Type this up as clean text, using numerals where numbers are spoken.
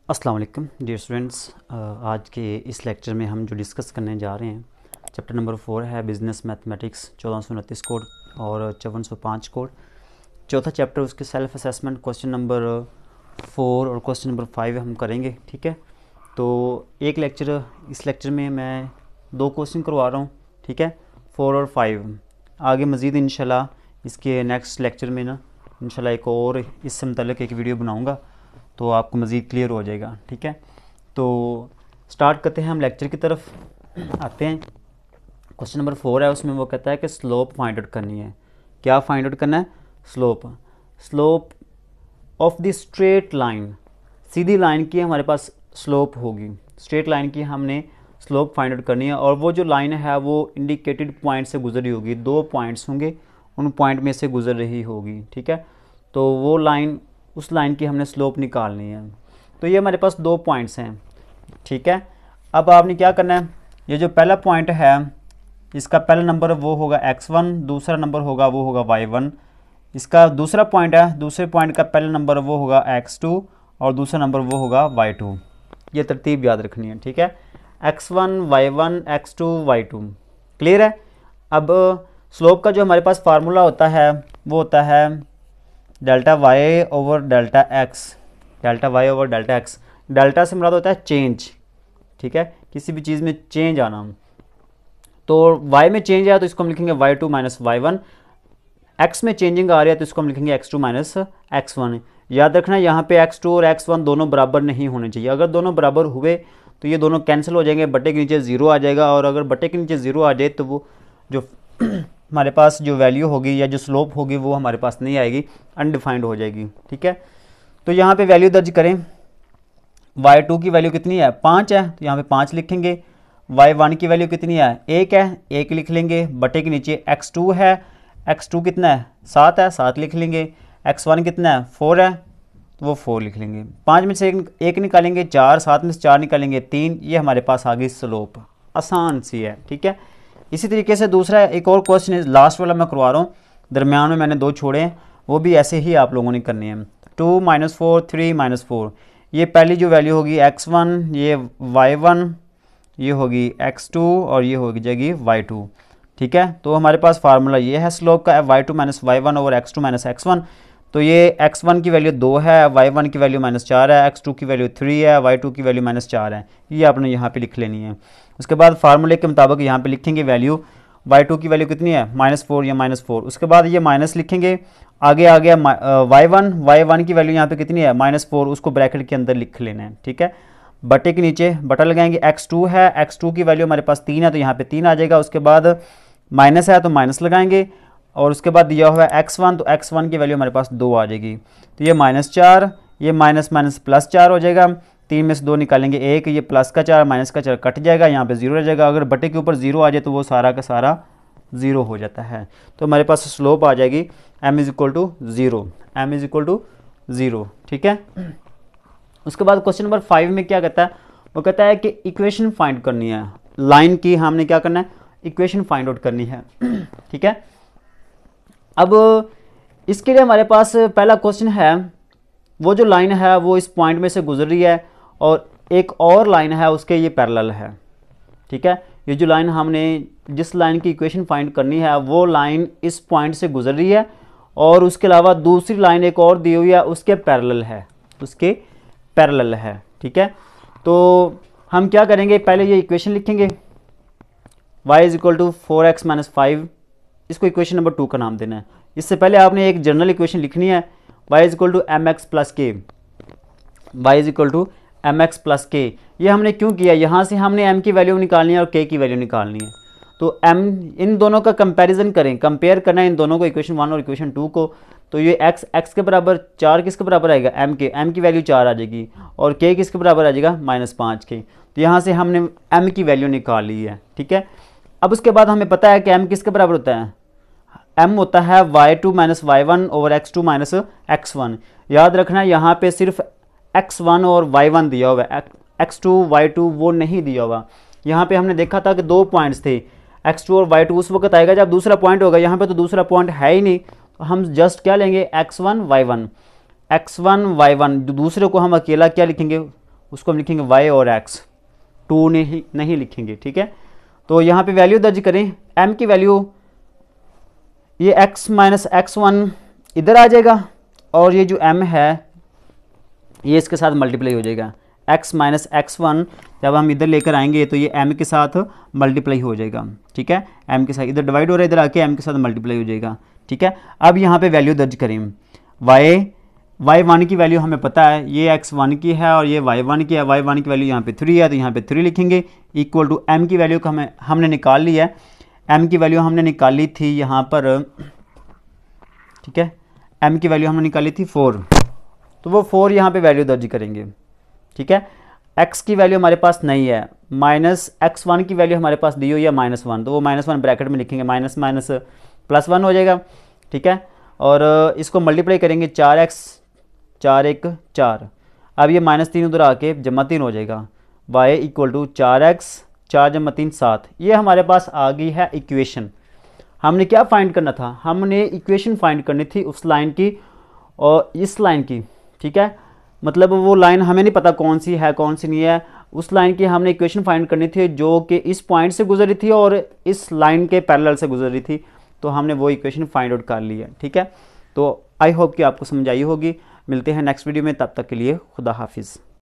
अस्सलाम वालेकुम dear students. आज के इस लेक्चर में हम जो डिस्कस करने जा रहे हैं चैप्टर नंबर 4 है बिज़नेस मैथमेटिक्स 1429 कोड और 5405 कोड। चौथा चैप्टर उसके सेल्फ असेसमेंट क्वेश्चन नंबर 4 और क्वेश्चन नंबर 5 हम करेंगे। ठीक है, तो इस लेक्चर में मैं 2 क्वेश्चन करवा रहा हूँ। ठीक है, 4 और 5। आगे मज़ीद इंशाल्लाह इसके नेक्स्ट लेक्चर में ना इंशाल्लाह एक और इससे मुतल्लिक़ एक वीडियो बनाऊँगा तो आपको मज़ीद क्लियर हो जाएगा। ठीक है, तो स्टार्ट करते हैं, हम लेक्चर की तरफ आते हैं। क्वेश्चन नंबर 4 है, उसमें वो कहता है कि स्लोप फाइंड आउट करनी है। क्या फाइंड आउट करना है? Slope of the straight line. Sidhi line की हमारे पास स्लोप होगी, स्ट्रेट लाइन की हमने स्लोप फाइंड आउट करनी है और वो जो लाइन है वो इंडिकेटेड पॉइंट से गुजर रही होगी। 2 पॉइंट्स होंगे, उन पॉइंट में से गुजर रही होगी। ठीक है, तो वो लाइन, उस लाइन की हमने स्लोप निकालनी है। तो ये हमारे पास 2 पॉइंट्स हैं। ठीक है, अब आपने क्या करना है, ये जो पहला पॉइंट है इसका पहला नंबर वो होगा x1, दूसरा नंबर होगा वो होगा y1। इसका दूसरा पॉइंट है, दूसरे पॉइंट का पहला नंबर वो होगा x2 और दूसरा नंबर वो होगा y2। ये तरतीब याद रखनी है। ठीक है, x1 y1 x2 y2। Clear है? अब स्लोप का जो हमारे पास फार्मूला होता है वो होता है delta y over delta x. Delta y over delta x, delta से मुराद होता है चेंज। ठीक है, किसी भी चीज़ में चेंज आना। तो y में चेंज आया तो इसको हम लिखेंगे y2 माइनस y1। x में चेंजिंग आ रही है तो इसको हम लिखेंगे x2 माइनस x1। याद रखना यहाँ पे x2 और x1 दोनों बराबर नहीं होने चाहिए। अगर दोनों बराबर हुए तो ये दोनों कैंसिल हो जाएंगे, बट्टे के नीचे 0 आ जाएगा। और अगर बट्टे के नीचे 0 आ जाए तो वो जो हमारे पास जो वैल्यू होगी या जो स्लोप होगी वो हमारे पास नहीं आएगी, अनडिफाइंड हो जाएगी। ठीक है, तो यहाँ पे वैल्यू दर्ज करें। y2 की वैल्यू कितनी है? 5 है, तो यहाँ पे 5 लिखेंगे। y1 की वैल्यू कितनी है? 1 है, 1 लिख लेंगे। बटे के नीचे x2 है, x2 कितना है? 7 है, 7 लिख लेंगे। x1 कितना है? 4 है, तो वो 4 लिख लेंगे। 5 में से 1 निकालेंगे 4, 7 में से 4 निकालेंगे 3। ये हमारे पास आ गई स्लोप, आसान सी है। ठीक है, इसी तरीके से दूसरा एक और क्वेश्चन है, लास्ट वाला मैं करवा रहा हूँ, दरमियान में मैंने 2 छोड़े हैं, वो भी ऐसे ही आप लोगों ने करने हैं। 2 माइनस 4 3 माइनस 4। ये पहली जो वैल्यू होगी x1, ये y1, ये होगी x2 और ये होगी जाएगी y2। ठीक है, तो हमारे पास फार्मूला ये है स्लोप का, y2 minus y1 over x2 minus x1। तो ये x1 की वैल्यू 2 है, y1 की वैल्यू -4 है, x2 की वैल्यू 3 है, y2 की वैल्यू -4 है। ये आपने यहाँ पे लिख लेनी है। उसके बाद फार्मूले के मुताबिक यहाँ पे लिखेंगे वैल्यू, y2 की वैल्यू कितनी है? -4 या -4। उसके बाद ये माइनस लिखेंगे, आगे आ गया y1 की वैल्यू यहाँ पे कितनी है? -4, उसको ब्रैकेट के अंदर लिख लेना है। ठीक है, बटे के नीचे बटा लगाएंगे। x2 है, x2 की वैल्यू हमारे पास 3 है तो यहाँ पे 3 आ जाएगा। उसके बाद माइनस है तो माइनस लगाएंगे और उसके बाद दिया हुआ है x1, तो x1 की वैल्यू हमारे पास 2 आ जाएगी। तो ये -4, ये माइनस माइनस +4 हो जाएगा। 3 में से 2 निकालेंगे 1, ये प्लस का 4 माइनस का 4 कट जाएगा, यहाँ पे 0 रह जाएगा। अगर बटे के ऊपर 0 आ जाए तो वो सारा का सारा 0 हो जाता है। तो हमारे पास स्लोप आ जाएगी m is equal to 0, m is equal to 0। ठीक है, उसके बाद क्वेश्चन नंबर 5 में क्या कहता है, वो कहता है कि इक्वेशन फाइंड करनी है। लाइन की हमने क्या करना है? इक्वेशन फाइंड आउट करनी है। ठीक है, अब इसके लिए हमारे पास पहला क्वेश्चन है, वो जो लाइन है वो इस पॉइंट में से गुजर रही है और एक और लाइन है उसके ये पैरेलल है। ठीक है, ये जो लाइन हमने जिस लाइन की इक्वेशन फाइंड करनी है वो लाइन इस पॉइंट से गुजर रही है और उसके अलावा दूसरी लाइन एक और दी हुई है उसके पैरेलल है, उसके पैरेलल है। ठीक है, तो हम क्या करेंगे, पहले ये इक्वेशन लिखेंगे, y is equal to 4x minus 5। इसको इक्वेशन नंबर 2 का नाम देना है। इससे पहले आपने एक जनरल इक्वेशन लिखनी है, y is equal to mx plus k. y is equal to mx plus k. ये हमने क्यों किया? यहाँ से हमने m की वैल्यू निकालनी है और k की वैल्यू निकालनी है। तो m, इन दोनों का कंपैरिजन करें, कंपेयर करना है इन दोनों को, इक्वेशन 1 और इक्वेशन 2 को। तो ये x के बराबर 4 किसके बराबर आएगा? m की वैल्यू 4 आ जाएगी और k किसके बराबर आ जाएगा? -5 के। तो यहाँ से हमने m की वैल्यू निकाल ली है। ठीक है, अब उसके बाद हमें पता है कि m किसके बराबर होता है? m होता है y2 minus y1 over x2 minus x1। याद रखना यहाँ पे सिर्फ x1 और y1 दिया हुआ है, x2 y2 वो नहीं दिया हुआ। यहाँ पे हमने देखा था कि 2 पॉइंट्स थे, x2 और y2 उस वक्त आएगा जब दूसरा पॉइंट होगा। यहाँ पे तो दूसरा पॉइंट है ही नहीं, तो हम जस्ट क्या लेंगे? x1 y1, दूसरे को हम अकेला क्या लिखेंगे? उसको हम लिखेंगे y और x, 2 नहीं लिखेंगे, ठीक है। तो यहाँ पे वैल्यू दर्ज करें, m की वैल्यू ये x माइनस x1 इधर आ जाएगा और ये जो m है ये इसके साथ मल्टीप्लाई हो जाएगा। x माइनस x1 जब हम इधर लेकर आएंगे तो ये m के साथ मल्टीप्लाई हो जाएगा, ठीक है। m के साथ इधर डिवाइड हो रहा है, इधर आके m के साथ मल्टीप्लाई हो जाएगा, ठीक है। अब यहाँ पे वैल्यू दर्ज करें, y1 की वैल्यू हमें पता है, ये x1 की है और ये y1 की है। y1 की वैल्यू यहाँ पे 3 है तो यहाँ पे 3 लिखेंगे, इक्वल टू m की वैल्यू को हमने निकाल लिया है। m की वैल्यू हमने निकाली थी यहाँ पर, ठीक है, m की वैल्यू हमने निकाली थी 4, तो वो 4 यहाँ पे वैल्यू दर्ज करेंगे, ठीक है। x की वैल्यू हमारे पास नहीं है, माइनस x1 की वैल्यू हमारे पास दी हुई है -1, तो वो -1 ब्रैकेट में लिखेंगे, माइनस माइनस +1 हो जाएगा, ठीक है। और इसको मल्टीप्लाई करेंगे, 4x 4 1 4, अब ये -3 उधर आके +3 हो जाएगा, y इक्वल टू 4x 4 + 3 7। ये हमारे पास आ गई है इक्वेशन। हमने क्या फाइंड करना था, हमने इक्वेशन फाइंड करनी थी उस लाइन की और इस लाइन की, ठीक है। मतलब वो लाइन हमें नहीं पता कौन सी है कौन सी नहीं है, उस लाइन की हमने इक्वेशन फाइंड करनी थी जो कि इस पॉइंट से गुजरी थी और इस लाइन के पैरेलल से गुजरी थी, तो हमने वो इक्वेशन फाइंड आउट कर ली है, ठीक है। तो आई होप कि आपको समझ आई होगी। मिलते हैं नेक्स्ट वीडियो में, तब तक के लिए खुदा हाफिज़।